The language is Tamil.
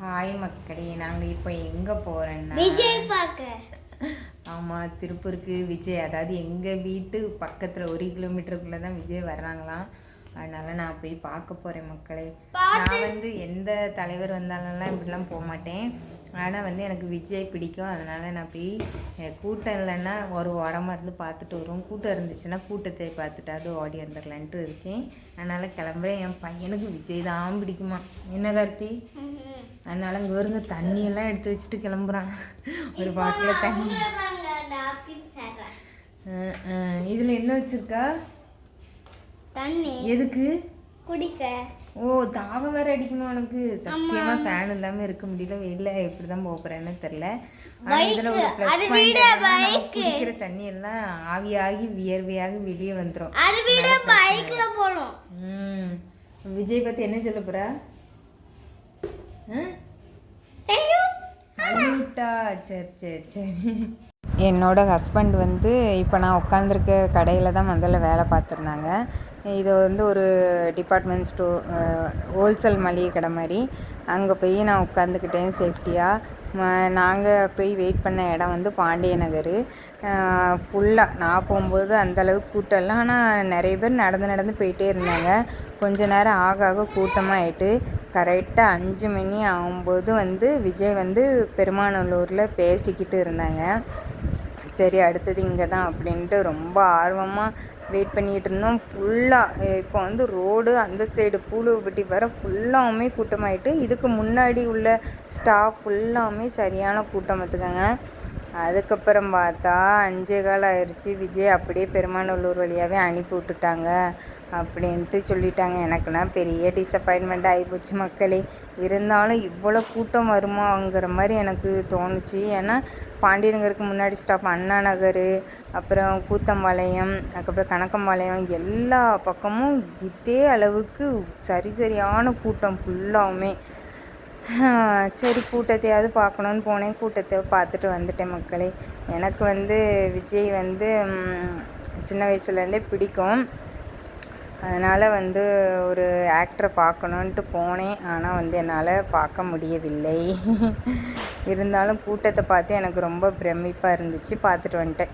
ஹாய் மக்களே, நாங்கள் இப்போ எங்கே போகிறோன்னா விஜய் பார்க்க. ஆமாம், திருப்பூருக்கு விஜய், அதாவது எங்கள் வீட்டு பக்கத்தில் 1 கிலோமீட்டருக்குள்ளே தான் விஜய் வர்றாங்களாம். அதனால் நான் போய் பார்க்க போகிறேன் மக்களே. நான் எந்த தலைவர் வந்தாலெல்லாம் இப்படிலாம் போக மாட்டேன். ஆனால் எனக்கு விஜய் பிடிக்கும். அதனால் நான் போய் கூட்டம் இல்லைன்னா ஒரு வாரமாக இருந்து பார்த்துட்டு வருவோம். கூட்டம் இருந்துச்சுன்னா கூட்டத்தை பார்த்துட்டாது ஓடி வந்துடலான்ட்டு இருக்கேன். அதனால் கிளம்புறேன். என் பையனுக்கு விஜய் தான் பிடிக்குமா. என்ன கார்த்தி? அதனால் இங்கே வருங்க, தண்ணியெல்லாம் எடுத்து வச்சுட்டு கிளம்புறான். ஒரு பாட்டில் தண்ணி. இதில் என்ன வச்சுருக்கா? தண்ணி. எதுக்கு? குடிக்க. ஓ, தாகம் வேறு அடிக்கணும் உனக்கு. சத்தியமாக ஃபேன் இல்லாமல் இருக்க முடியல. வெளில எப்படி தான் போகிறேன்னு தெரில. ஆனால் இதில் ஒரு ப்ளஸ் பாயிண்ட், குடிக்கிற தண்ணி எல்லாம் ஆவியாகி வியர்வையாகி வெளியே வந்துடும். விஜய் பற்றி என்ன சொல்ல போகிறா? சல்யூட்டா? சரி சரி சரி. என்னோட ஹஸ்பண்ட் இப்போ நான் உட்காந்துருக்க கடையில் தான் முதல்ல வேலை பார்த்துருந்தாங்க. இது ஒரு டிபார்ட்மெண்ட் ஸ்டோர், ஹோல்சேல் மளிகை கடை மாதிரி. அங்கே போய் நான் உட்காந்துக்கிட்டேன் சேஃப்டியாக. நாங்கள் போய் வெயிட் பண்ண இடம் பாண்டிய நகர். ஃபுல்லாக நான் போகும்போது அந்தளவுக்கு கூட்டம் இல்லை. ஆனால் நிறைய பேர் நடந்து போயிட்டே இருந்தாங்க. கொஞ்ச நேரம் ஆக ஆக கூட்டமாக ஆகிட்டு கரெக்டாக 5 மணி ஆகும்போது விஜய் பெருமாநல்லூரில் பேசிக்கிட்டு இருந்தாங்க. சரி, அடுத்தது இங்கே தான் அப்படின்ட்டு ரொம்ப ஆர்வமாக வெயிட் பண்ணிகிட்டு இருந்தோம். ஃபுல்லாக இப்போ ரோடு அந்த சைடு பூலுவப்பட்டி வர ஃபுல்லாமே கூட்டமாயிட்டு, இதுக்கு முன்னாடி உள்ள ஸ்டாப் ஃபுல்லாமே சரியான கூட்டம் பார்த்துக்கோங்க. அதுக்கப்புறம் பார்த்தா 5:15 ஆயிடுச்சு. விஜய் அப்படியே பெருமாநல்லூர் வழியாகவே அனுப்பி விட்டுட்டாங்க அப்படின்ட்டு சொல்லிட்டாங்க. எனக்குன்னா பெரிய டிசப்பாயின்மெண்ட் ஆகிப்போச்சு மக்களே. இருந்தாலும் இவ்வளோ கூட்டம் வருமாங்கிற மாதிரி எனக்கு தோணுச்சு. ஏன்னா பாண்டியநகருக்கு முன்னாடி ஸ்டாப் அண்ணா நகர், அப்புறம் கூத்தம்பாளையம், அதுக்கப்புறம் கணக்கம்பாளையம், எல்லா பக்கமும் இதே அளவுக்கு சரியான கூட்டம் ஃபுல்லாகவுமே. சரி, கூட்டத்தையாவது பார்க்கணுன்னு போனேன். கூட்டத்தை பார்த்துட்டு வந்துட்டேன் மக்களே. எனக்கு விஜய் சின்ன வயசுலேருந்தே பிடிக்கும். அதனால் ஒரு ஆக்டரை பார்க்கணுன்ட்டு போனேன். ஆனால் என்னால் பார்க்க முடியவில்லை. இருந்தாலும் கூட்டத்தை பார்த்து எனக்கு ரொம்ப பிரமிப்பாக இருந்துச்சு. பார்த்துட்டு வந்துட்டேன்.